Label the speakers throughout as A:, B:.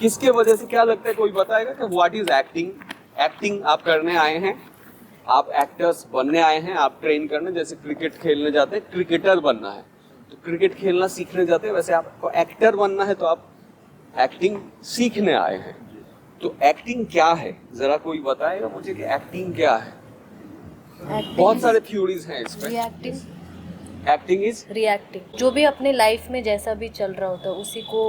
A: किसके वजह से, क्या लगता है कोई बताएगा कि व्हाट इज एक्टिंग? एक्टिंग आप करने आए हैं, आप एक्टर्स बनने आए हैं, आप ट्रेन करने, जैसे क्रिकेट खेलने जाते हैं, क्रिकेटर बनना है तो क्रिकेट खेलना सीखने जाते हैं, वैसे आपको एक्टर बनना है तो आप एक्टिंग सीखने आए हैं। तो एक्टिंग क्या है, जरा कोई बताएगा मुझे कि एक्टिंग क्या है? बहुत सारे थ्योरीज हैं इसमें।
B: रिएक्टिंग
A: एक्टिंग इज
B: रिएक्टिंग जो भी अपने लाइफ में जैसा भी चल रहा होता है उसी को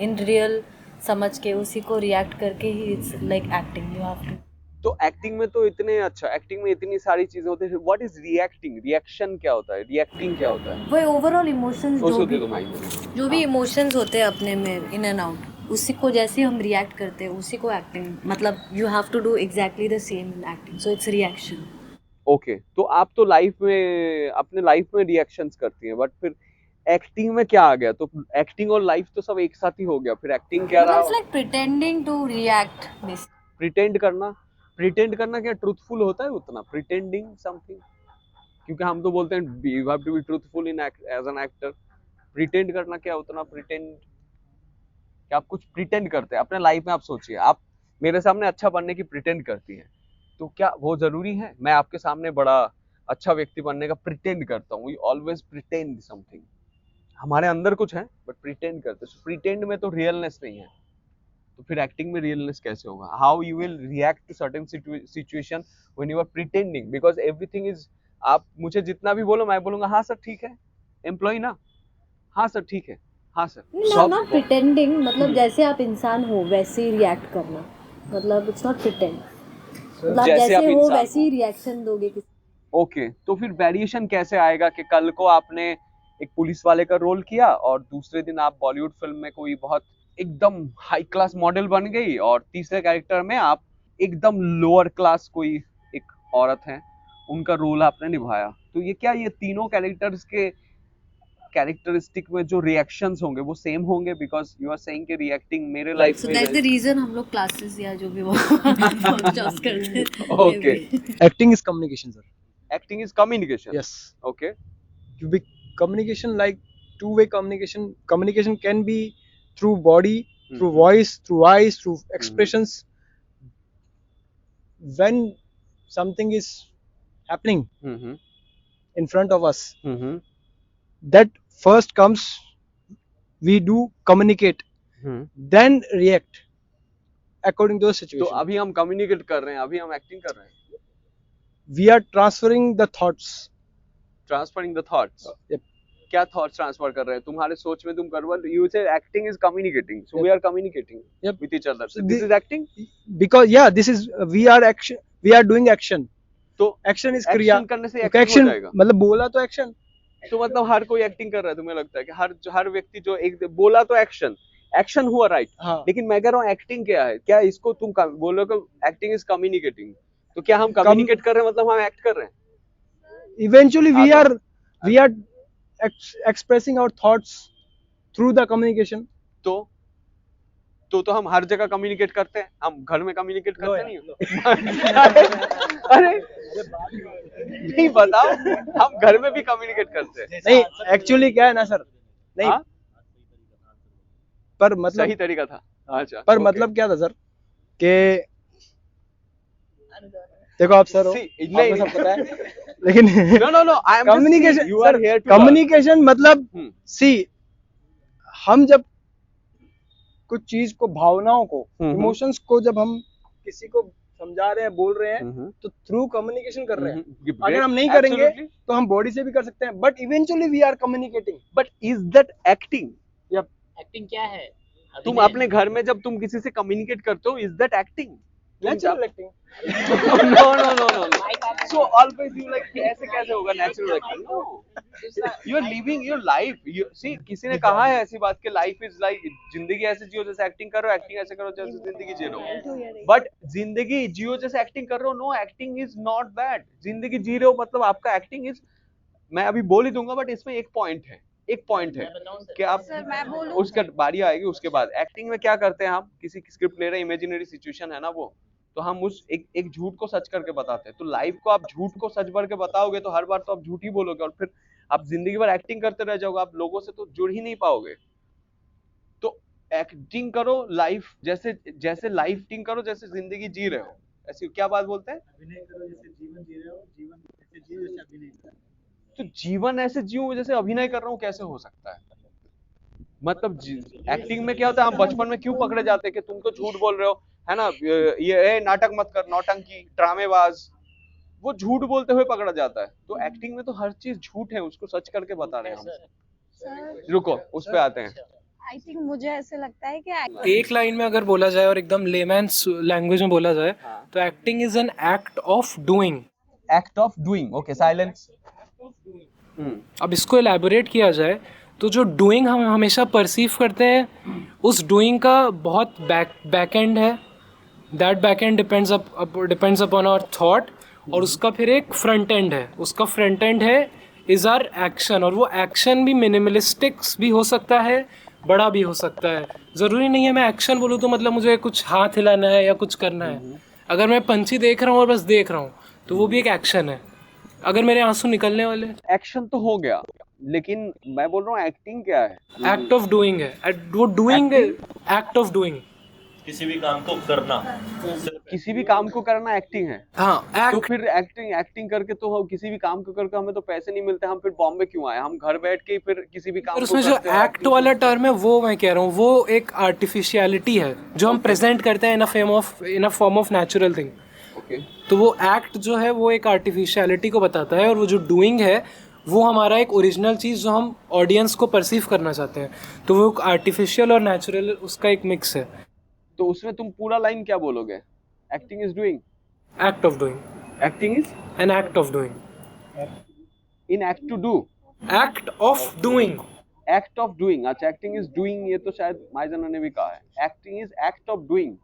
B: इन रियल समझ के उसी को रिएक्ट करके ही it's like acting. You have to.
A: तो एक्टिंग में तो इतने अच्छा, एक्टिंग में इतनी सारी चीजें होती है। What is reacting? रिएक्शन क्या होता है? रिएक्टिंग क्या होता है?
B: वो ओवरऑल इमोशंस
A: उसको दे दो माइक।
B: जो भी इमोशंस होते हैं अपने में इन एंड आउट, उसी को जैसे हम रिएक्ट करते हैं उसी को एक्टिंग, मतलब you have to do exactly the same in acting, so it's reaction.
A: Okay, तो आप तो लाइफ में, अपने लाइफ में रिएक्शंस करती हैं, बट फिर एक्टिंग में क्या आ गया? तो एक्टिंग और लाइफ तो सब एक साथ ही हो गया, फिर एक्टिंग क्या रहा?
B: It's like pretending to react this.
A: Pretend करना, प्रिटेंड करना क्या ट्रूथफुल होता है उतना? प्रिटेंडिंग समथिंग, क्योंकि हम तो बोलते हैं you have to be truthful in as an actor. Pretend करना क्या उतना? प्रिटेंड कि आप कुछ प्रिटेंड करते हैं अपने लाइफ में। आप सोचिए, आप मेरे सामने अच्छा बनने की प्रिटेंड करती हैं, तो क्या वो जरूरी है मैं आपके सामने बड़ा अच्छा व्यक्ति बनने का प्रिटेंड करता हूँ? वी ऑलवेज प्रिटेंड समथिंग, हमारे अंदर कुछ है बट प्रिटेंड करते हैं। प्रिटेंड में तो रियलनेस नहीं है, तो फिर एक्टिंग में रियलनेस कैसे होगा? How you will react to certain situation when you are pretending? Because everything is, आप मुझे जितना भी बोलो मैं बोलूंगा हाँ सर ठीक है, एम्प्लॉय ना, हाँ सर ठीक है, हाँ सर।
B: नॉट प्रिटेंडिंग, मतलब जैसे आप इंसान हो वैसे ही रिएक्ट करना, मतलब इट्स नॉट प्रिटेंड, मतलब
A: जैसे आप
B: जैसे हो
A: इंसान
B: वैसे ही रिएक्शन दोगे किसी।
A: ओके, तो फिर वेरिएशन कैसे आएगा कि कल को आपने एक पुलिस वाले का रोल किया और दूसरे दिन आप बॉलीवुड फिल्म में कोई बहुत एकदम हाई क्लास मॉडल बन गई, और तीसरे कैरेक्टर में आप एकदम लोअर क्लास कोई एक औरत है, उनका रोल आपने निभाया। तो ये क्या, ये तीनों कैरेक्टर्स के कैरेक्टरिस्टिक में जो रिएक्शंस होंगे वो सेम होंगे? बिकॉज यू आर सेइंग कि रिएक्टिंग मेरे लाइफ
B: सो
A: में
B: दैट्स द रीजन हम लोग क्लासेस या जो भी वो पॉडकास्ट करते हैं।
A: Okay,
C: Acting is communication, sir.
A: Acting is communication.
C: Yes.
A: Okay,
C: To be communication, like two-way communication. Communication can be through body, through voice, through eyes, through expressions. When something is happening in front of us, that first comes, we do communicate, then react according to the
A: तो
C: situation.
A: अभी हम communicate कर रहे हैं, अभी हम acting कर रहे हैं।
C: We are transferring the thoughts.
A: Transferring the thoughts.
C: Yep.
A: क्या थॉट्स ट्रांसफर कर रहे हैं? तुम्हारे सोच में तुम कर रहे हो, you say acting is communicating, so we are communicating
C: Yep.
A: With each other,
C: So
A: this is acting.
C: Because this is we are action. We are doing action.
A: तो
C: Action is क्रिया.
A: एक्शन करने से
C: तो
A: एक्टिंग हो
C: action
A: जाएगा।
C: मतलब बोला तो action.
A: तो मतलब हर कोई एक्टिंग कर रहा है? तुम्हें लगता है कि हर व्यक्ति जो एक बोला तो एक्शन, एक्शन हुआ राइट,
C: हाँ.
A: लेकिन मैं कह रहा हूँ एक्टिंग क्या है? क्या इसको तुम बोलो कि एक्टिंग इज कम्युनिकेटिंग, तो क्या हम कम्युनिकेट कर रहे हैं मतलब हम एक्ट कर रहे हैं?
C: Eventually we are expressing our thoughts through the communication.
A: तो हम हर जगह कम्युनिकेट करते हैं, हम घर में कम्युनिकेट करते नहीं
C: No.
A: अरे नहीं बताओ, हम घर में भी कम्युनिकेट करते हैं।
C: नहीं एक्चुअली क्या है ना सर, नहीं
A: हाँ?
C: पर मतलब
A: सही तरीका था। अच्छा,
C: पर
A: okay.
C: मतलब क्या था सर कि देखो आप सर हो, आपको सब पता है, लेकिन
A: no I am
C: communication,
A: you are here to
C: communication मतलब
A: हम्म।
C: सी, हम जब कुछ चीज को, भावनाओं को, इमोशंस को जब हम किसी को समझा रहे हैं, बोल रहे हैं, तो थ्रू कम्युनिकेशन कर रहे हैं। अगर हम नहीं करेंगे तो हम बॉडी से भी कर सकते हैं, but eventually we are communicating.
A: But is that acting?
C: या
D: एक्टिंग क्या है?
A: तुम अपने घर में जब तुम किसी से कम्युनिकेट करते हो, is that acting?
C: Natural acting.
A: no so always you like ऐसे कैसे होगा natural acting? no, you are living your life. You see, किसी ने कहा है ऐसी बात कि लाइफ इज लाइक, जिंदगी ऐसे जियो जैसे एक्टिंग करो, एक्टिंग ऐसे करो जैसे जिंदगी जी रहे हो। बट जिंदगी जियो जैसे एक्टिंग कर रहे हो, no, acting is not that. जिंदगी जी रहे हो मतलब आपका एक्टिंग इज, मैं अभी बोल ही दूंगा, बट इसमें एक पॉइंट है कि आप उसका बारी आएगी उसके बाद। एक्टिंग में क्या करते हैं हम, किसी की स्क्रिप्ट ले रहे हैं, इमेजिनरी सिचुएशन है ना वो, तो हम उस एक झूठ को सच करके बताते हैं। तो लाइफ को आप झूठ को सच भर के बताओगे तो हर बार तो आप झूठ ही बोलोगे, और फिर आप जिंदगी भर एक्टिंग करते रह जाओगे, आप लोगों से तो जुड़ ही नहीं पाओगे। तो एक्टिंग करो लाइफ जैसे जैसे लाइफ एक्टिंग करो जैसे जिंदगी जी रहे हो, ऐसी क्या बात बोलते हैं?
C: अभिनय करो जैसे जीवन जी रहे हो, जीवन ऐसे जियो जैसे अभिनय कर रहे हो।
A: तो जीवन ऐसे जीऊं जैसे अभिनय कर रहा हूँ, कैसे हो सकता है? मतलब एक्टिंग में क्या होता है, हम बचपन में क्यों पकड़े जाते हैं कि तुम तो झूठ बोल रहे हो, है ना, ये नाटक मत कर, नौटंकी, ड्रामेबाज, वो झूठ बोलते हुए पकड़ा जाता है। तो एक्टिंग में तो हर चीज झूठ है, उसको सच करके बता रहे हैं हम।
D: सर
A: रुको उस पे आते हैं।
D: आई थिंक मुझे ऐसे लगता है कि
E: एक लाइन में अगर बोला जाए और एकदम लेमैन्स लैंग्वेज में बोला जाए
A: हाँ।
E: तो acting is an act of doing.
A: Act of doing, okay, silence.
E: अब इसको एलैबोरेट किया जाए तो जो डूइंग हम हमेशा परसीव करते हैं, उस डूइंग का बहुत बैक एंड है। That back end depends upon our thought, और उसका फिर एक फ्रंट एंड है। उसका फ्रंट एंड है इज आर एक्शन, और वो एक्शन भी मिनिमलिस्टिक्स भी हो सकता है, बड़ा भी हो सकता है। ज़रूरी नहीं है मैं एक्शन बोलूँ तो मतलब मुझे कुछ हाथ हिलाना है या कुछ करना है। अगर मैं पंछी देख रहा हूँ और बस देख रहा हूँ तो वो भी एक एक्शन है। अगर मेरे आंसू निकलने वाले,
A: एक्शन तो हो गया, लेकिन मैं बोल रहा हूँ एक्टिंग क्या है?
E: एक्ट ऑफ डूइंग है। वो डूइंग एक्ट ऑफ डूइंग,
F: किसी भी काम को करना,
A: किसी भी काम को करना एक्टिंग है।
E: हाँ
A: तो
E: एक्ट।
A: फिर एक्टिंग करके तो हम किसी भी काम को करके हमें तो पैसे नहीं मिलते, हम फिर बॉम्बे क्यों आए? हम घर बैठ के ही फिर किसी भी काम
E: और
A: को
E: उसमें जो
A: करते हैं।
E: एक्ट वाला टर्म है वो मैं कह रहा हूँ वो एक आर्टिफिशियलिटी है जो हम प्रेजेंट करते हैं in a form of natural thing.
A: Okay,
E: तो वो एक्ट जो है वो एक आर्टिफिशियलिटी को बताता है, और वो जो डूइंग है वो हमारा एक ओरिजिनल चीज़ जो हम ऑडियंस को परसीव करना चाहते हैं। तो वो आर्टिफिशियल और नेचुरल उसका एक मिक्स है।
A: तो उसमें तुम पूरा लाइन क्या बोलोगे? Acting is doing,
E: act of doing,
A: acting is
E: an act of doing,
A: in act to do,
E: act of doing.
A: Act of doing. अच्छा, एक्टिंग इज डूइंग, ये तो शायद माइजना ने भी कहा है। Acting is act of doing.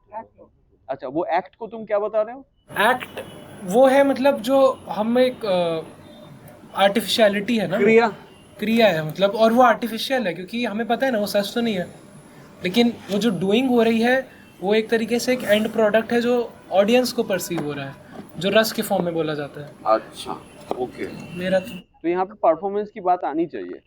A: अच्छा, वो एक्ट को तुम क्या बता रहे हो?
E: एक्ट वो है मतलब जो हम एक आर्टिफिशियलिटी है ना, क्रिया है मतलब, और वो आर्टिफिशियल है क्योंकि हमें पता है ना वो सच तो नहीं है। लेकिन वो जो डूइंग हो रही है वो एक तरीके से एक एंड प्रोडक्ट है जो ऑडियंस को परसीव हो रहा है, जो रस के फॉर्म में बोला जाता है।
A: अच्छा, ओके।
E: मेरा
A: तो यहाँ पे परफॉर्मेंस की बात आनी चाहिए,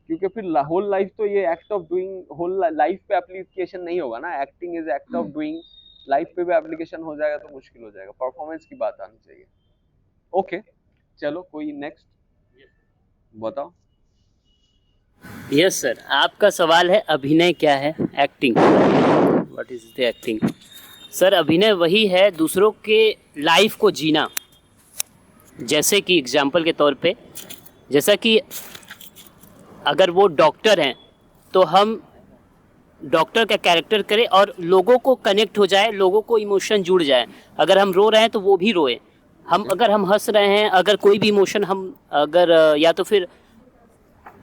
A: क्योंकि फिर होल लाइफ तो ये act of doing whole life पे एप्लीकेशन नहीं होगा ना। Acting is act of doing, life पे भी एप्लीकेशन हो जाएगा तो मुश्किल हो जाएगा। परफॉर्मेंस की बात आनी चाहिए। ओके, चलो कोई नेक्स्ट बताओ।
G: यस सर, आपका सवाल है अभिनय क्या है? Acting, what is the acting? Sir अभिनय वही है दूसरों के लाइफ को जीना। जैसे कि एग्जांपल के तौर पे, जैसा कि अगर वो डॉक्टर हैं तो हम डॉक्टर का कैरेक्टर करें और लोगों को कनेक्ट हो जाए, लोगों को इमोशन जुड़ जाए। अगर हम रो रहे हैं तो वो भी रोए, हम अगर हम हंस रहे हैं, अगर कोई भी इमोशन हम अगर या तो फिर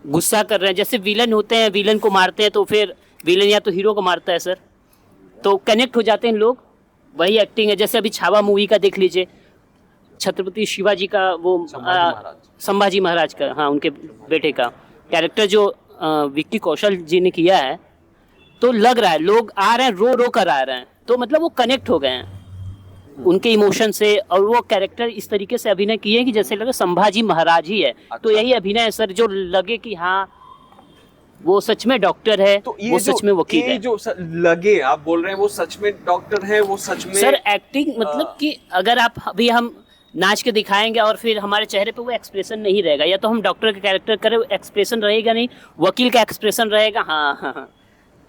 G: गुस्सा कर रहे हैं, जैसे विलन होते हैं, विलन को मारते हैं तो फिर विलन या तो हीरो को मारता है सर, तो कनेक्ट हो जाते हैं लोग, वही एक्टिंग है। जैसे अभी छावा मूवी का देख लीजिए, छत्रपति शिवाजी का वो संभाजी महाराज का, हाँ उनके बेटे का कैरेक्टर जो विक्की कौशल जी ने किया है, तो लग रहा है लोग आ रहे हैं रो रो कर आ रहे हैं, तो मतलब वो कनेक्ट हो गए हैं उनके इमोशन से, और वो कैरेक्टर इस तरीके से अभिनय किए कि जैसे लगे संभाजी महाराज ही है।
A: अच्छा।
G: तो यही अभिनय है सर, जो लगे कि हाँ वो सच में डॉक्टर है,
A: तो
G: वो सच में वकील है।
A: जो लगे, आप बोल रहे हैं वो सच में डॉक्टर है, वो सच में
G: सर एक्टिंग मतलब कि अगर आप अभी हम नाच के दिखाएंगे और फिर हमारे चेहरे पे वो एक्सप्रेशन नहीं रहेगा, या तो हम डॉक्टर का कैरेक्टर करें एक्सप्रेशन रहेगा नहीं, वकील का एक्सप्रेशन रहेगा, हाँ हाँ हाँ,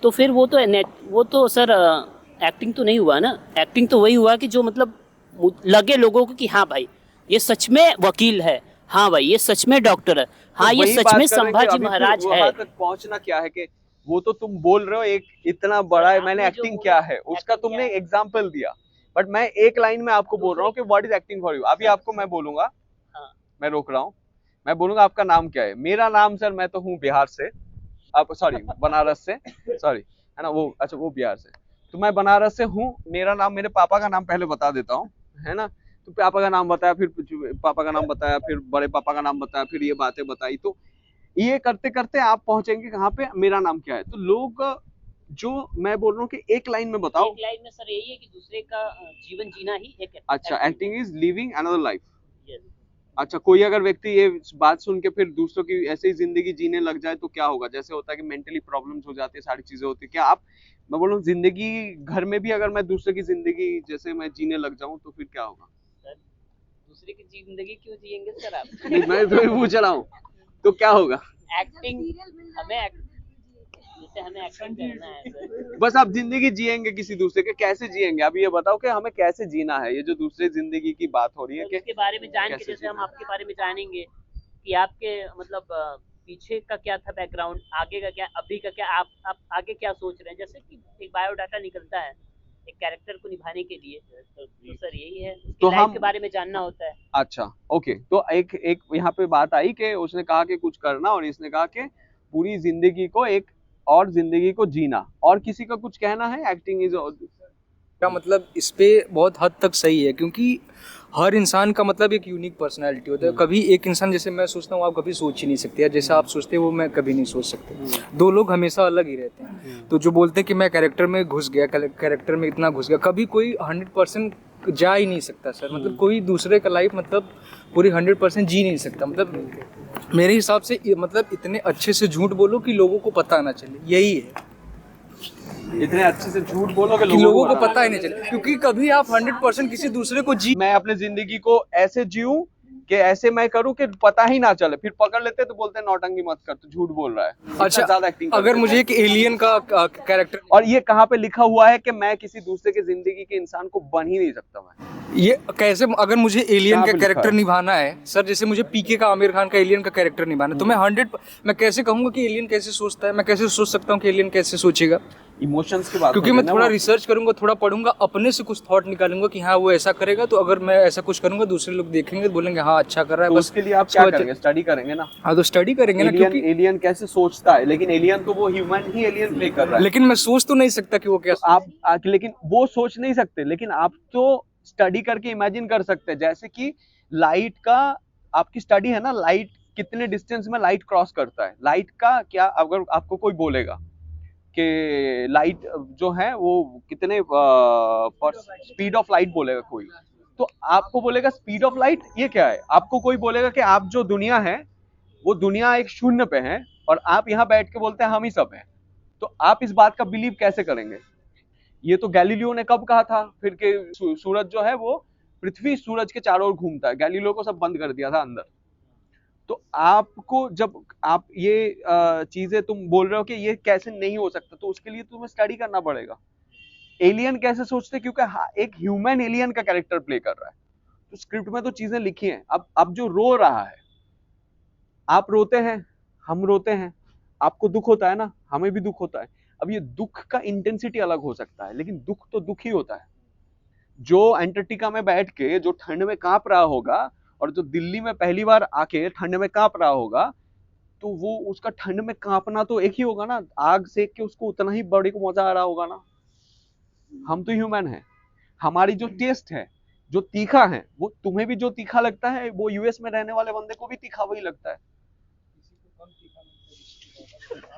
G: तो फिर वो तो सर एक्टिंग तो नहीं हुआ ना। एक्टिंग तो वही हुआ कि जो मतलब लगे लोगों को कि हाँ भाई ये सच में वकील है, हाँ भाई ये सच में डॉक्टर है, हाँ ये सच में संभाजी महाराज है।
A: वहां तक पहुंचना क्या है कि वो तो तुम बोल रहे हो एक इतना बड़ा है, मैंने एक्टिंग क्या है उसका तुमने एग्जांपल दिया, बट मैं एक लाइन में आपको बोल रहा हूँ कि what is acting for you. अभी आपको मैं बोलूंगा, मैं रोक रहा हूँ, मैं बोलूंगा आपका नाम क्या है। मेरा नाम सर, मैं तो हूँ बिहार से, आप सॉरी बनारस से, सॉरी है ना, वो अच्छा वो बिहार से, तो मैं बनारस से हूँ। मेरा नाम, मेरे पापा का नाम पहले बता देता हूँ, है ना। तो पापा का नाम बताया, फिर पापा का नाम बताया, फिर बड़े पापा का नाम बताया, फिर ये बातें बताई, तो ये करते करते आप पहुंचेंगे कहाँ पे, मेरा नाम क्या है। तो लोग जो मैं बोल रहा हूँ कि एक लाइन में बताओ।
G: एक लाइन में सर यही है कि दूसरे का जीवन जीना ही एक
A: अच्छा, acting is living another life.
G: Yes.
A: अच्छा, कोई अगर व्यक्ति ये बात सुन के फिर दूसरों की ऐसे ही जिंदगी जीने लग जाए तो क्या होगा? जैसे होता है कि मेंटली प्रॉब्लम्स हो जाती है, सारी चीजें होती है, क्या आप, मैं बोल रहा हूँ जिंदगी घर में भी अगर मैं दूसरे की जिंदगी जैसे मैं जीने लग जाऊं तो फिर क्या होगा?
G: सर दूसरे की जिंदगी क्यों जिएंगे सर आप?
A: नहीं, मैं तो पूछ रहा हूँ, तो क्या होगा?
G: एक्टिंग हमें एक्टिंग करना है सर।
A: बस आप जिंदगी जिएंगे किसी दूसरे के, कैसे जिएंगे? अब ये बताओ कि हमें कैसे जीना है, ये जो दूसरे जिंदगी की बात हो रही है
G: तो
A: कि
G: इसके बारे में जान के
A: कैसे
G: जैसे हम
A: जीना?
G: आपके बारे में जानेंगे कि आपके मतलब पीछे का क्या था बैकग्राउंड, आगे का क्या, अभी का क्या, आप आगे क्या सोच रहे हैं, जैसे कि एक बायोडाटा निकलता है एक कैरेक्टर को निभाने के लिए, तो सर यही है, उसकी
A: तो
G: लाइफ
A: हम
G: के बारे में जानना होता है।
A: अच्छा, ओके, तो एक एक यहाँ पे बात आई कि उसने कहा कि कुछ करना और इसने कहा कि पूरी जिंदगी को एक और जिंदगी को जीना, और किसी का कुछ कहना है एक्टिंग इज
C: का मतलब इस पे बहुत हद तक सही है, क्योंकि हर इंसान का मतलब एक यूनिक पर्सनालिटी होता है। कभी एक इंसान जैसे मैं सोचता हूँ आप कभी सोच ही नहीं सकते, या जैसा आप सोचते हैं वो मैं कभी नहीं सोच सकते। दो लोग हमेशा अलग ही रहते हैं। तो जो बोलते हैं कि मैं कैरेक्टर में घुस गया, कैरेक्टर में इतना घुस गया, कभी कोई 100% जा ही नहीं सकता सर। मतलब कोई दूसरे का लाइफ मतलब पूरी 100% जी नहीं सकता। मतलब मेरे हिसाब से मतलब इतने अच्छे से झूठ बोलो कि लोगों को पता ना चले, यही है
A: इतने अच्छे से झूठ बोलो कि
C: कि लोगों को पता ही नहीं चले। क्योंकि कभी आप 100% किसी दूसरे को जी,
A: मैं अपने जिंदगी को ऐसे जीऊं कि ऐसे मैं करूं कि पता ही ना चले, फिर पकड़ लेते तो बोलते हैं नौटंकी मत कर, तो झूठ बोल रहा है। इतना
C: अच्छा
A: ज्यादा एक्टिंग
C: अगर मुझे एक एलियन का कैरेक्टर,
A: और ये कहाँ पे लिखा हुआ है कि मैं किसी दूसरे के जिंदगी के इंसान को बन ही नहीं सकता? मैं
C: ये कैसे, अगर मुझे एलियन
A: कहाँ
C: का
A: पे लिखा
C: कैरेक्टर
A: है?
C: निभाना है सर, जैसे मुझे पीके का आमिर खान का एलियन का कैरेक्टर निभाना है, तो मैं कैसे कहूंगा कि एलियन कैसे सोचता है? मैं कैसे सोच सकता हूँ कि एलियन कैसे सोचेगा?
A: इमोशंस की बात
C: क्योंकि
A: होती
C: मैं
A: है ना
C: थोड़ा
A: वो।
C: रिसर्च करूंगा, थोड़ा पढ़ूंगा, अपने से कुछ थॉट निकालूंगा कि हाँ वो ऐसा करेगा, तो अगर मैं ऐसा कुछ करूंगा दूसरे लोग देखेंगे तो बोलेंगे हाँ अच्छा कर रहा है।
A: तो
C: बस
A: उसके लिए आप क्या करेंगे? स्टडी करेंगे ना,
C: हाँ तो स्टडी करेंगे ना,
A: एलियन
C: क्योंकि
A: एलियन कैसे सोचता है, लेकिन एलियन तो वो ह्यूमन ही एलियन प्ले कर रहा है।
C: लेकिन मैं सोच तो नहीं सकता कि वो क्या।
A: तो लेकिन वो सोच नहीं सकते, लेकिन आप तो स्टडी करके इमेजिन कर सकते हैं। जैसे कि लाइट का आपकी स्टडी है ना, लाइट कितने डिस्टेंस में लाइट क्रॉस करता है, लाइट का क्या, अगर आपको कोई बोलेगा कि लाइट जो है वो कितने स्पीड ऑफ लाइट बोलेगा कोई, तो आपको बोलेगा स्पीड ऑफ लाइट ये क्या है? आपको कोई बोलेगा कि आप जो दुनिया है वो दुनिया एक शून्य पे है और आप यहाँ बैठ के बोलते हैं हम ही सब हैं, तो आप इस बात का बिलीव कैसे करेंगे? ये तो गैलीलियो ने कब कहा था फिर के सूरज जो है वो पृथ्वी सूरज के चारों ओर घूमता है, गैलीलियो को सब बंद कर दिया था अंदर। तो आपको जब आप ये चीजें तुम बोल रहे हो कि ये कैसे नहीं हो सकता, तो उसके लिए तुम्हें स्टडी करना पड़ेगा। एलियन कैसे सोचते, क्योंकि एक ह्यूमन एलियन का कैरेक्टर प्ले कर रहा है, तो स्क्रिप्ट में तो चीजें लिखी हैं। अब जो रो रहा है, आप रोते हैं, हम रोते हैं, आपको दुख होता है ना, हमें भी दुख होता है। अब ये दुख का इंटेंसिटी अलग हो सकता है, लेकिन दुख तो दुख ही होता है। जो एंटार्क्टिका में बैठ के जो ठंड में कांप रहा होगा और जो दिल्ली में पहली बार आके ठंड में कांप रहा होगा, तो वो उसका ठंड में कांपना तो एक ही होगा ना, आग सेक के उसको उतना ही बड़ी को मजा आ रहा होगा ना। हम तो ह्यूमन है, हमारी जो टेस्ट है, जो तीखा है, वो तुम्हें भी जो तीखा लगता है वो यूएस में रहने वाले बंदे को भी तीखा वही लगता है।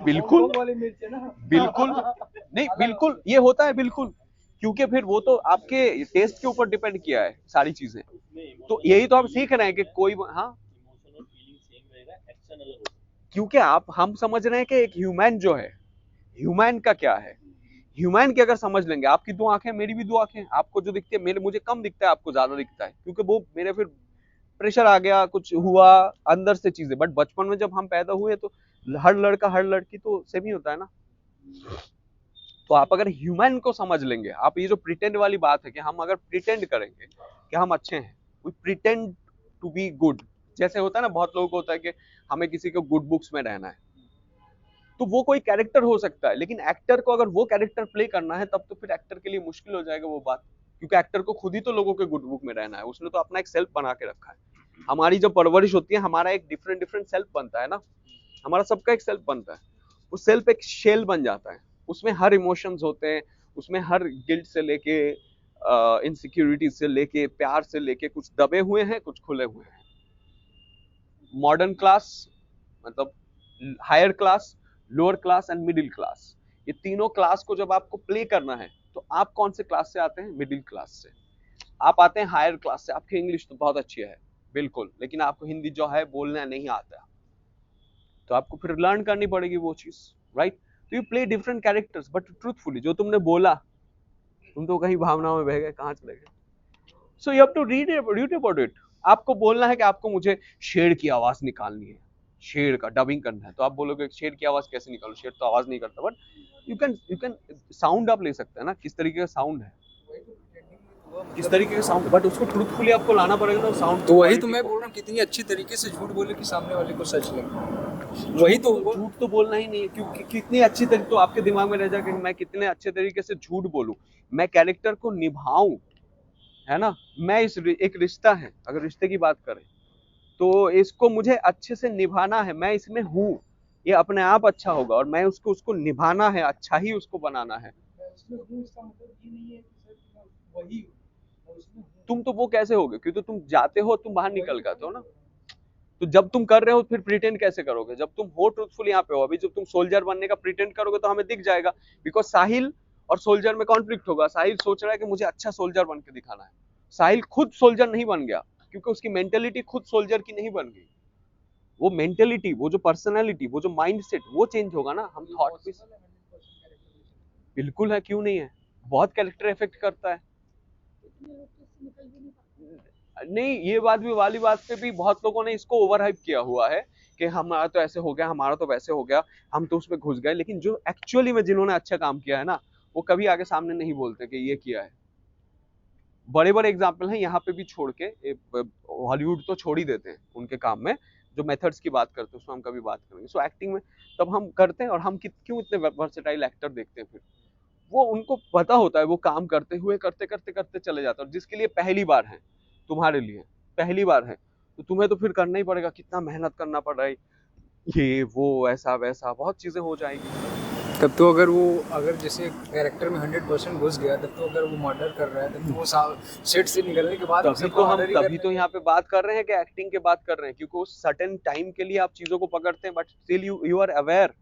A: बिल्कुल बिल्कुल नहीं, बिल्कुल ये होता है, बिल्कुल, क्योंकि फिर वो तो आपके टेस्ट के ऊपर डिपेंड किया है सारी चीजें। तो यही तो हम सीख रहे हैं कि कोई हाँ,
F: इमोशन और फीलिंग सेम रहेगा, एक्शन अलग होगा।
A: क्योंकि हम समझ रहे हैं कि एक ह्यूमन जो है, ह्यूमन का क्या है, ह्यूमन की अगर समझ लेंगे, आपकी दो आंखें मेरी भी दो आंखें, आपको जो दिखती है मुझे कम दिखता है, आपको ज्यादा दिखता है, क्योंकि वो मेरे फिर प्रेशर आ गया, कुछ हुआ अंदर से चीजें। बट बचपन में जब हम पैदा हुए तो हर लड़का हर लड़की तो सेम ही होता है ना। तो आप अगर ह्यूमन को समझ लेंगे, आप ये जो प्रिटेंड वाली बात है कि हम अगर प्रिटेंड करेंगे कि हम अच्छे हैं, we pretend to be good, जैसे होता है ना बहुत लोगों को होता है कि हमें किसी को गुड बुक्स में रहना है, तो वो कोई कैरेक्टर हो सकता है, लेकिन एक्टर को अगर वो कैरेक्टर प्ले करना है तब तो फिर एक्टर के लिए मुश्किल हो जाएगा वो बात, क्योंकि एक्टर को खुद ही तो लोगों के गुड बुक में रहना है, उसने तो अपना एक सेल्फ बना के रखा है। हमारी जब परवरिश होती है, हमारा एक डिफरेंट डिफरेंट सेल्फ बनता है ना, हमारा सबका एक सेल्फ बनता है, वो सेल्फ एक शेल बन जाता है, उसमें हर इमोशंस होते हैं, उसमें हर गिल्ट से लेके इनसिक्योरिटी से लेके प्यार से लेके, कुछ दबे हुए हैं कुछ खुले हुए हैं। मॉडर्न क्लास मतलब higher class, lower class and middle class, ये तीनों क्लास को जब आपको प्ले करना है तो आप कौन से क्लास से आते हैं? मिडिल क्लास से। आप आते हैं हायर क्लास से, आपकी इंग्लिश तो बहुत अच्छी है, बिल्कुल, लेकिन आपको हिंदी जो है बोलना नहीं आता, तो आपको फिर लर्न करनी पड़ेगी वो चीज, राइट? तो you play different characters but truthfully. जो तुमने बोला, तुम तो कहीं भावनाओं में बह गए, कहाँ चले गए? So you have to read about it. आपको बोलना है कि आपको मुझे शेर की आवाज निकालनी है, शेर का डबिंग करना है, तो आप बोलोगे शेर की आवाज कैसे निकालो, शेर तो आवाज नहीं करता, बट यू कैन साउंड आप ले सकते हैं ना, किस तरीके का साउंड है, किस तरीके का साउंड, बट उसको ट्रूथफुली आपको लाना पड़ेगा ना साउंड।
C: तो वही तो मैं बोल रहा हूँ, कितनी अच्छी तरीके से झूठ बोले कि सामने वाले को सच लगे। वही तो
A: झूठ तो बोलना ही नहीं है, क्योंकि कितनी अच्छी तरीके तो आपके दिमाग में रह जाएगा कि मैं कितने अच्छे तरीके से झूठ बोलूं, मैं कैरेक्टर को निभाऊं, है ना? मैं एक रिश्ता है, अगर रिश्ते की बात करें तो इसको मुझे अच्छे से निभाना है, मैं इसमें हूँ, ये अपने आप अच्छा होगा, और मैं उसको निभाना है, अच्छा ही उसको बनाना है। तुम तो वो कैसे होगे, क्योंकि तुम जाते हो, तुम बाहर निकल जाते हो ना, तो जब तुम कर रहे हो फिर प्रिटेंड कैसे करोगे, जब तुम हो ट्रूथफुल यहाँ पे हो। अभी जब तुम सोल्जर बनने का प्रिटेंड करोगे तो हमें दिख जाएगा, बिकॉज साहिल और सोल्जर में कॉन्फ्लिक्ट होगा। साहिल सोच रहा है कि मुझे अच्छा सोल्जर बन के दिखाना है, साहिल खुद सोल्जर नहीं बन गया, क्योंकि उसकी मेंटेलिटी खुद सोल्जर की नहीं बन गई। वो मेंटेलिटी, वो जो पर्सनैलिटी, वो जो माइंडसेट, वो चेंज होगा ना। हम थॉट पे बिल्कुल है, क्यों नहीं है, बहुत कैरेक्टर इफेक्ट करता है। नहीं, ये बात भी, वाली बात पे भी बहुत लोगों ने इसको ओवर हाइप किया हुआ है कि हमारा तो ऐसे हो गया, हमारा तो वैसे हो गया, हम तो उसमें घुस गए, लेकिन जो एक्चुअली में जिन्होंने अच्छा काम किया है ना, वो कभी आगे सामने नहीं बोलते कि ये किया है। बड़े बड़े एग्जाम्पल हैं यहाँ पे भी, छोड़ के हॉलीवुड तो छोड़ ही देते हैं उनके काम में, जो मेथड्स की बात करते हैं उसमें हम कभी बात करेंगे। सो एक्टिंग में तब हम करते हैं, और हम क्यों इतने वर्सेटाइल एक्टर देखते हैं, फिर वो उनको पता होता है, वो काम करते हुए करते करते करते चले जाते हैं। और जिसके लिए पहली बार है, तुम्हारे लिए पहली बार है, तो तुम्हें तो फिर करना ही पड़ेगा, कितना मेहनत करना पड़ रहा है, ये वो ऐसा वैसा बहुत चीजें हो जाएंगी।
C: तब तो अगर जैसे कैरेक्टर में 100% घुस गया, तब तो अगर वो मर्डर कर रहा है, तब तो वो सेट से निकलने के बाद
A: तभी तो यहाँ पे बात कर रहे हैं कि एक्टिंग के बात कर रहे हैं, क्योंकि उस सर्टेन टाइम के लिए आप चीजों को पकड़ते हैं, but still you are aware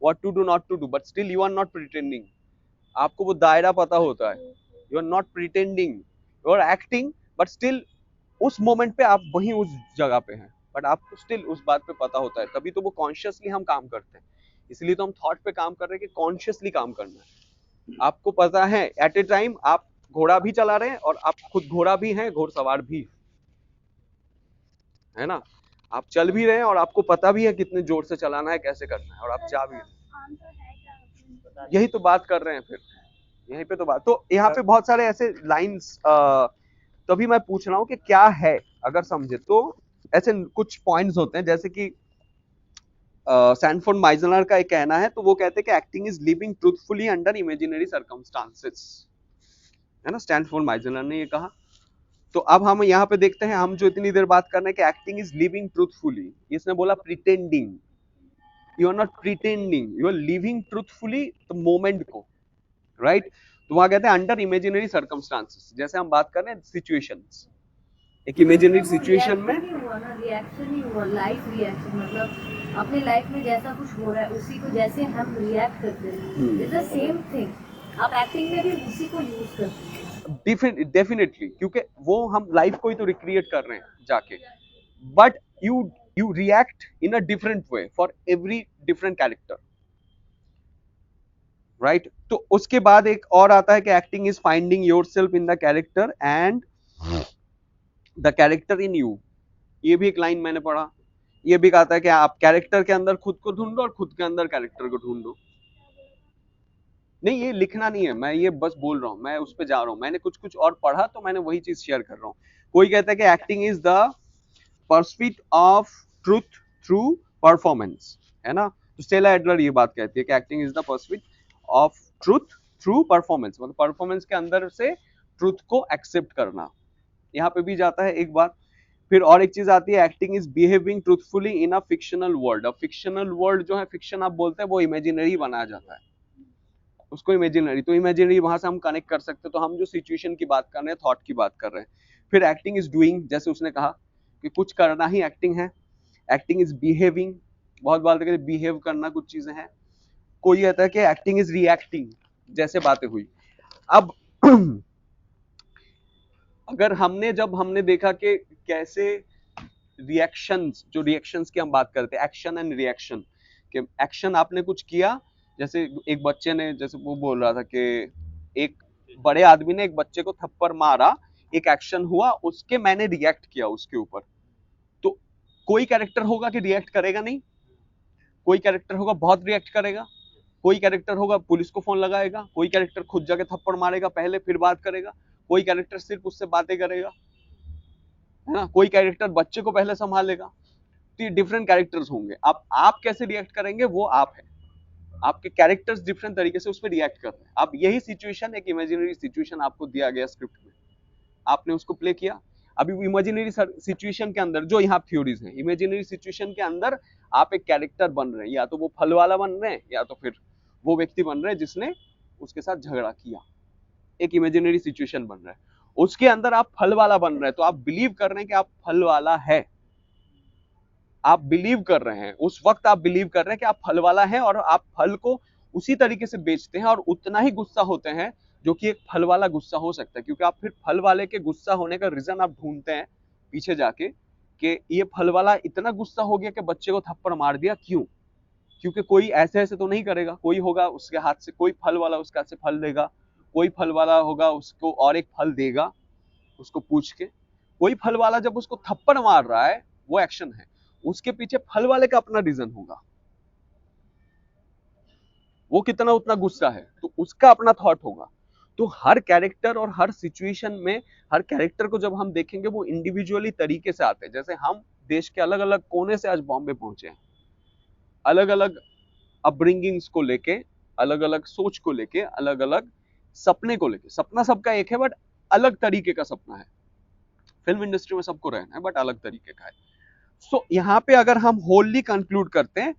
A: what to do not to do, but still you are not pretending. आपको वो दायरा पता होता है, you are not pretending, you are acting, but still उस मोमेंट पे आप वहीं उस जगह पे हैं, बट आपको स्टिल उस बात पे पता होता है। तभी तो वो कॉन्शियसली हम काम करते हैं, इसलिए तो हम थॉट पे काम कर रहे हैं कि कॉन्शियसली काम करना है। आपको पता है एट ए टाइम आप घोड़ा भी चला रहे हैं, और आप खुद घोड़ा भी हैं, घोड़सवार भी है ना, आप चल भी रहे हैं, और आपको पता भी है कितने जोर से चलाना है, कैसे करना है, और आप जा भी रहे हैं। यही तो बात कर रहे हैं, फिर यहीं पे तो बात। तो यहाँ पे बहुत सारे ऐसे लाइंस, तभी मैं पूछ रहा हूँ कि क्या है, अगर समझे तो ऐसे कुछ पॉइंट्स होते हैं, जैसे कि सैनफोर्ड माइजनर का एक कहना है, तो वो कहते हैं कि acting is living truthfully under imaginary circumstances, है ना, सैनफोर्ड माइजनर ने ये कहा। तो अब हम यहाँ पे देखते हैं, हम जो इतनी देर बात कर रहे हैं कि एक्टिंग इज लिविंग ट्रूथफुली, इसने बोला pretending, you are not pretending, you are living truthfully the moment को, राइट? तो वहां कहते हैं अंडर इमेजिनरी सर्कमस्टांसेस, जैसे हम बात कर रहे हैं सिचुएशंस, एक इमेजिनरी सिचुएशन में
B: रिएक्शन ही हुआ, लाइफ रिएक्शन, मतलब अपने लाइफ में जैसा कुछ हो रहा है उसी को जैसे हम रिएक्ट करते हैं, इट्स द सेम थिंग। आप एक्टिंग में भी उसी को यूज करते हैं।
A: डेफिनेटली, क्योंकि वो हम लाइफ को ही तो रिक्रिएट कर रहे हैं जाके, but you react in a different way for every different character, right? तो उसके बाद एक और आता है कि acting is finding yourself in the character and the character in you. ये भी एक लाइन मैंने पढ़ा, ये भी कहता है कि आप कैरेक्टर के अंदर खुद को ढूंढो, और खुद के अंदर कैरेक्टर को ढूंढो। नहीं, ये लिखना नहीं है, मैं ये बस बोल रहा हूँ, मैं उस पे जा रहा हूँ, मैंने कुछ और पढ़ा तो मैंने वही चीज शेयर कर रहा हूँ। कोई कहता है कि acting is the pursuit of truth through performance, है ना। तो स्टेला एडलर ये बात कहती है कि acting is the pursuit of truth through performance, मतलब परफॉर्मेंस के अंदर से ट्रूथ को एक्सेप्ट करना। यहाँ पे भी जाता है एक बात। फिर और एक चीज आती है, acting is behaving truthfully in a fictional world. अब फिक्शनल वर्ल्ड जो है, फिक्शन आप बोलते हैं, वो इमेजिनरी बनाया जाता है उसको, इमेजिनरी। तो इमेजिनरी वहां से हम कनेक्ट कर सकते हैं, तो हम जो सिचुएशन की बात कर रहे हैं, थॉट की बात कर रहे हैं। फिर एक्टिंग इज डूइंग, जैसे उसने कहा कि कुछ करना ही एक्टिंग है। एक्टिंग इज बिहेविंग, बहुत बात करते बिहेव करना कुछ चीजें हैं। कोई कहता है कि एक्टिंग इज रिएक्टिंग, जैसे बातें हुई। अब अगर जब हमने देखा कि कैसे रिएक्शंस, जो रिएक्शंस की हम बात करते हैं, एक्शन एंड रिएक्शन, कि एक्शन आपने कुछ किया, जैसे एक बच्चे ने, जैसे वो बोल रहा था कि एक बड़े आदमी ने एक बच्चे को थप्पड़ मारा, एक एक्शन हुआ, उसके मैंने रिएक्ट किया उसके ऊपर। तो कोई कैरेक्टर होगा कि रिएक्ट करेगा नहीं, कोई कैरेक्टर होगा बहुत रिएक्ट करेगा, कोई कैरेक्टर होगा पुलिस को फोन लगाएगा, कोई कैरेक्टर खुद जाके थप्पड़ मारेगा पहले फिर बात करेगा, कोई कैरेक्टर सिर्फ उससे बातें करेगा, है ना, कोई कैरेक्टर बच्चे को पहले संभालेगा। तो ये डिफरेंट कैरेक्टर्स होंगे। अब आप कैसे रिएक्ट करेंगे वो आप है, आपके कैरेक्टर्स डिफरेंट तरीके से उस पर रिएक्ट कर रहे हैं। अब यही सिचुएशन, एक इमेजिनरी सिचुएशन आपको दिया गया स्क्रिप्ट में, आपने उसको प्ले किया। अभी इमेजिनरी सिचुएशन के अंदर जो यहाँ थ्योरीज हैं, इमेजिनरी सिचुएशन के अंदर आप एक कैरेक्टर बन रहे हैं, या तो वो फल वाला बन रहे हैं या तो फिर वो व्यक्ति बन रहे हैं जिसने उसके साथ झगड़ा किया। एक इमेजिनरी सिचुएशन बन रहा है, उसके अंदर आप फल वाला बन रहे हैं, तो आप बिलीव कर रहे हैं कि आप फल वाला है, आप बिलीव कर रहे हैं, उस वक्त आप बिलीव कर रहे हैं कि आप फल वाला है, और आप फल को उसी तरीके से बेचते हैं और उतना ही गुस्सा होते हैं जो कि एक फल वाला गुस्सा हो सकता है, क्योंकि आप फिर फल वाले के गुस्सा होने का रीजन आप ढूंढते हैं पीछे जाके कि ये फल वाला इतना गुस्सा हो गया कि बच्चे को थप्पड़ मार दिया, क्यों? क्योंकि कोई ऐसे ऐसे तो नहीं करेगा, कोई होगा उसके हाथ से, कोई फल वाला उसके हाथ से फल लेगा, कोई फल वाला होगा उसको और एक फल देगा उसको पूछ के, कोई फल वाला जब उसको थप्पड़ मार रहा है वो एक्शन है, उसके पीछे फल वाले का अपना रीजन होगा, वो कितना उतना गुस्सा है तो उसका अपना थॉट होगा। तो हर कैरेक्टर और हर सिचुएशन में हर कैरेक्टर को जब हम देखेंगे वो इंडिविजुअली तरीके से आते हैं। जैसे हम देश के अलग अलग कोने से आज बॉम्बे पहुंचे हैं, अलग अलग अपब्रिंगिंग्स को लेके, अलग अलग सोच को लेके, अलग अलग सपने को लेके। सपना सबका एक है बट अलग तरीके का सपना है। फिल्म इंडस्ट्री में सबको रहना है बट अलग तरीके का है। सो यहाँ पे अगर हम होलली कंक्लूड करते हैं,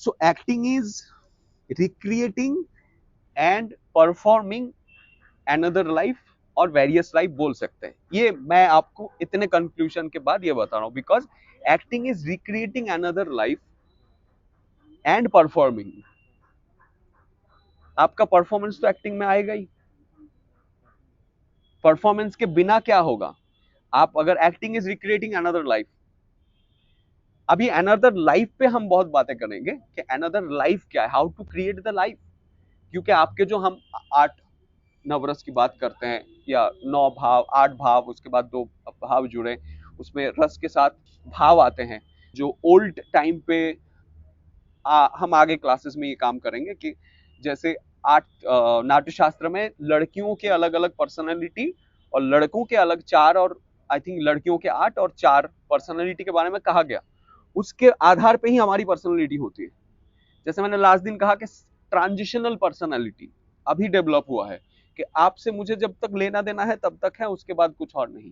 A: so acting is recreating and performing another life और वेरियस लाइफ बोल सकते हैं। ये मैं आपको इतने कंक्लूजन के बाद ये बता रहा हूं, because acting is recreating another life and performing. आपका परफॉर्मेंस तो एक्टिंग में आएगा ही, परफॉर्मेंस के बिना क्या होगा? आप अगर acting is recreating another life, अभी अनदर लाइफ पे हम बहुत बातें करेंगे कि अनदर लाइफ क्या है, how to create the life. क्योंकि आपके जो हम 8 नवरस की बात करते हैं या 9 भाव 8 भाव, उसके बाद 2 भाव जुड़े, उसमें रस के साथ भाव आते हैं जो ओल्ड टाइम पे हम आगे क्लासेस में ये काम करेंगे कि जैसे 8 नाट्यशास्त्र में लड़कियों के अलग अलग पर्सनालिटी और लड़कों के अलग 4 और आई थिंक लड़कियों के 8 और 4 पर्सनालिटी के बारे में कहा गया। उसके आधार पे ही हमारी पर्सनालिटी होती है। जैसे मैंने लास्ट दिन कहा कि ट्रांजिशनल पर्सनालिटी अभी डेवलप हुआ है कि आपसे मुझे जब तक लेना देना है तब तक है, उसके बाद कुछ और नहीं।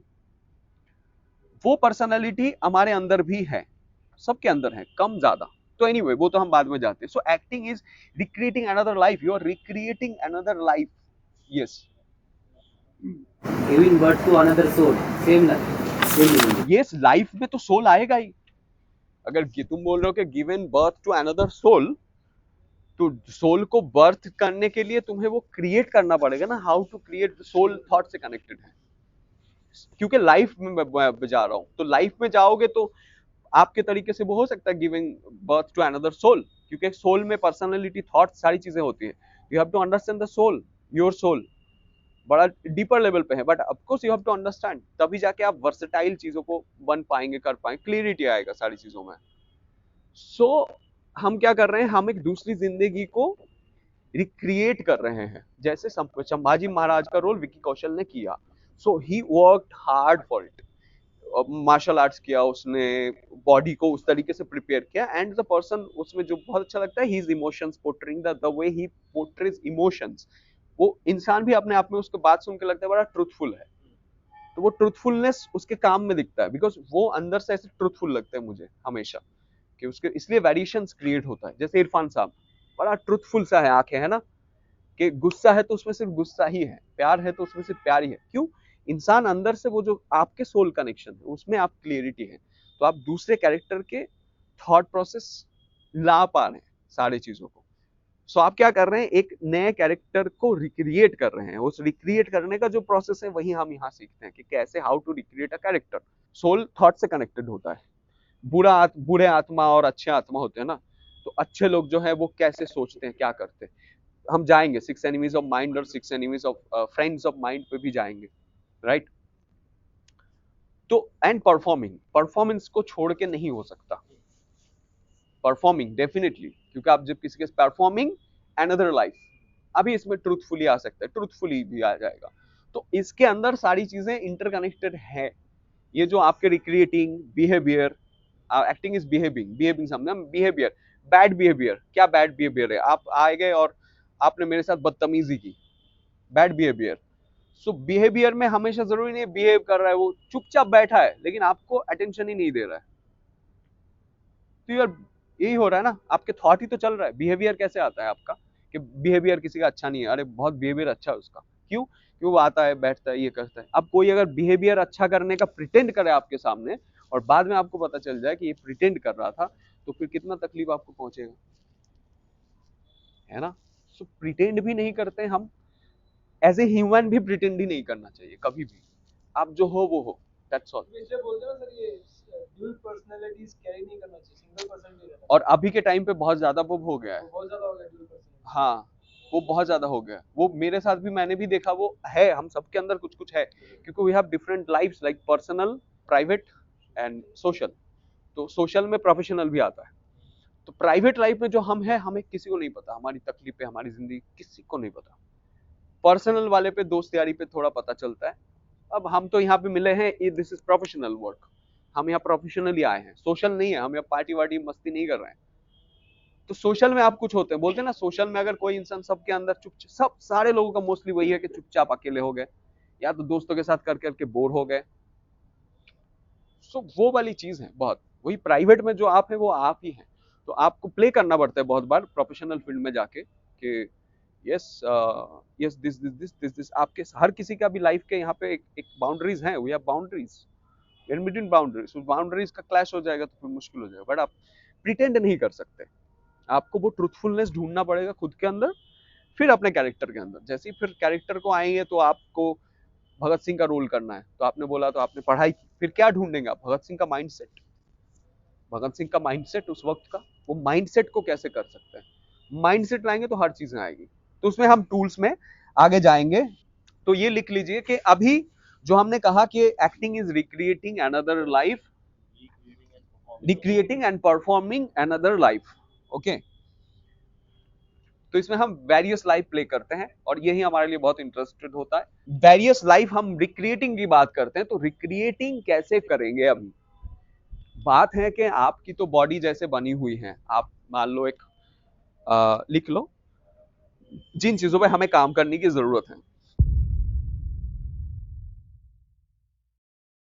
A: वो पर्सनालिटी हमारे अंदर भी है, सबके अंदर है, कम ज्यादा। तो एनीवे वो तो हम बाद में जाते हैं। So acting is recreating another life, you are recreating another life. Yes,
H: giving birth to another soul, same life.
A: Yes, life में तो सोल आएगा ही। अगर तुम बोल रहे हो कि given birth to another soul, तो सोल को बर्थ करने के लिए तुम्हें वो क्रिएट करना पड़ेगा ना। How to create, soul thought से कनेक्टेड है। क्योंकि लाइफ में मैं जा रहा हूं, तो लाइफ में जाओगे तो आपके तरीके से वो हो सकता है giving birth to another soul, क्योंकि सोल में पर्सनालिटी, थॉट, सारी चीजें होती है। You have to understand the soul, your soul बड़ा डीपर लेवल पे है, but of course you have to understand, तभी जाके आप वर्सेटाइल चीजों को बन पाएंगे, कर पाएंगे, क्लियरिटी आएगा सारी चीजों में। सो हम क्या कर रहे हैं, हम एक दूसरी जिंदगी को रिक्रिएट कर रहे हैं। जैसे संभाजी महाराज का रोल विकी कौशल ने किया, so he worked hard for it, martial arts किया उसने, बॉडी को उस तरीके से प्रिपेयर किया, एंड द पर्सन उसमें जो बहुत अच्छा लगता है, his emotions, portraying the way he portrays emotions. वो इंसान भी अपने आप में उसको बात सुन के लगता है बड़ा ट्रूथफुल है, तो वो ट्रूथफुलनेस उसके काम में दिखता है, बिकॉज वो अंदर से ऐसे ट्रूथफुल लगता है मुझे हमेशा, कि उसके इसलिए वेरिएशंस क्रिएट होता है। जैसे इरफान साहब बड़ा ट्रूथफुल सा है, आंखें है ना, कि गुस्सा है तो उसमें सिर्फ गुस्सा ही है, प्यार है तो उसमें सिर्फ प्यार ही है। क्यों? इंसान अंदर से वो जो आपके सोल कनेक्शन है उसमें आप क्लियरिटी है, तो आप दूसरे कैरेक्टर के थॉट प्रोसेस ला पा रहे हैं सारी चीजों को। सो आप क्या कर रहे हैं, एक नए कैरेक्टर को रिक्रिएट कर रहे हैं। उस रिक्रिएट करने का जो प्रोसेस है वही हम यहाँ सीखते हैं कि कैसे how to recreate a character. Soul thought से कनेक्टेड होता है। बुरे आत्मा और अच्छे आत्मा होते हैं ना, तो अच्छे लोग जो है वो कैसे सोचते हैं, क्या करते हैं, हम जाएंगे 6 एनिमीज ऑफ माइंड और 6 enemies of friends of mind पे भी जाएंगे, राइट। तो एंड परफॉर्मेंस को छोड़ के नहीं हो सकता। परफॉर्मिंग डेफिनेटली, क्योंकि आप जब किसी के परफॉर्मिंग अनदर लाइफ, अभी इसमें ट्रूथफुली आ सकता है, ट्रूथफुली भी आ जाएगा। तो इसके अंदर सारी चीजें इंटरकनेक्टेड है। ये जो आपके recreating behaviour, acting is behaving something, behaviour, bad behaviour, क्या बैड बिहेवियर है, आप आए गए और आपने मेरे साथ बदतमीजी की, बैड बिहेवियर। सो बिहेवियर में हमेशा जरूरी नहीं बिहेव कर रहा है, वो चुपचाप बैठा है लेकिन आपको अटेंशन ही नहीं दे रहा है, तो यार यही हो रहा है ना, आपके थॉट ही तो चल रहा है। बिहेवियर कैसे आता है आपका कि बिहेवियर किसी का अच्छा नहीं है, अरे बहुत बिहेवियर अच्छा है उसका, क्यों? क्यों वो आता है, बैठता है, ये करता है। अब कोई अगर बिहेवियर अच्छा करने का प्रिटेंड करे आपके सामने और बाद में आपको पता चल जाए कि ये प्रिटेंड कर रहा था, तो फिर कितना तकलीफ आपको पहुंचेगा, है ना। सो प्रिटेंड भी नहीं करते हम, एज ए ह्यूमन भी प्रिटेंड ही नहीं करना चाहिए कभी भी। आप जो हो वो हो, दैट्स ऑल।
C: इसलिए बोलते हैं ना सर, ये ड्यूल पर्सनालिटीज कैरी नहीं करना चाहिए, सिंगल पर्सनालिटी रहना।
A: और अभी के टाइम पे बहुत ज्यादा वो हो गया है,
C: बहुत ज्यादा हो गया ड्यूल पर्सनालिटी।
A: हाँ वो बहुत ज्यादा हो गया। वो मेरे साथ भी, मैंने भी देखा, वो है, हम सबके अंदर कुछ कुछ है, क्योंकि we have different lifes, like personal, private and social. तो सोशल में प्रोफेशनल भी आता है। तो प्राइवेट लाइफ में जो हम है, हमें किसी को नहीं पता, हमारी तकलीफें, हमारी जिंदगी किसी को नहीं पता। पर्सनल वाले पे, दोस्त यारी पे थोड़ा पता चलता है। अब हम तो यहाँ पे मिले हैं, दिस इज प्रोफेशनल वर्क, हम यहाँ प्रोफेशनली आए हैं, सोशल नहीं है, हम यहाँ पार्टी वार्टी मस्ती नहीं कर रहे हैं। तो सोशल में आप कुछ होते हैं, बोलते हैं ना, सोशल में अगर कोई इंसान सबके अंदर चुपचाप, सब सारे लोगों का मोस्टली वही है कि चुपचाप अकेले हो गए, या तो दोस्तों के साथ कर करके बोर हो गए। सो वो वाली चीज है बहुत। वही प्राइवेट में जो आप है वो आप ही हैं। तो आपको प्ले करना पड़ता है बहुत बार प्रोफेशनल फील्ड में जाके कि यस यस दिस आपके हर किसी का भी लाइफ के यहाँ पे एक बाउंड्रीज हैं, we have boundaries, in between boundaries. उस बाउंड्रीज का क्लैश हो जाएगा तो फिर मुश्किल हो जाएगा। बट आप प्रिटेंड नहीं कर सकते, आपको वो ट्रूथफुलनेस ढूंढना पड़ेगा खुद के अंदर, फिर अपने कैरेक्टर के अंदर। जैसे ही फिर कैरेक्टर को आएंगे तो आपको भगत सिंह का रोल करना है, तो आपने बोला, तो आपने पढ़ाई की, फिर क्या ढूंढेंगे आप? भगत सिंह का माइंडसेट, भगत सिंह का माइंडसेट उस वक्त का, वो माइंडसेट को कैसे कर सकते हैं? माइंडसेट लाएंगे तो हर चीजें आएगी। तो उसमें हम टूल्स में आगे जाएंगे। तो ये लिख लीजिए कि अभी जो हमने कहा कि acting is recreating another life, recreating and performing another life, okay. तो इसमें हम वेरियस लाइफ प्ले करते हैं और यही हमारे लिए बहुत इंटरेस्टेड होता है। वेरियस लाइफ हम रिक्रिएटिंग की बात करते हैं, तो रिक्रिएटिंग कैसे करेंगे? अभी बात है कि आपकी तो बॉडी जैसे बनी हुई है, आप मान लो एक लिख लो जिन चीजों पे हमें काम करने की जरूरत है।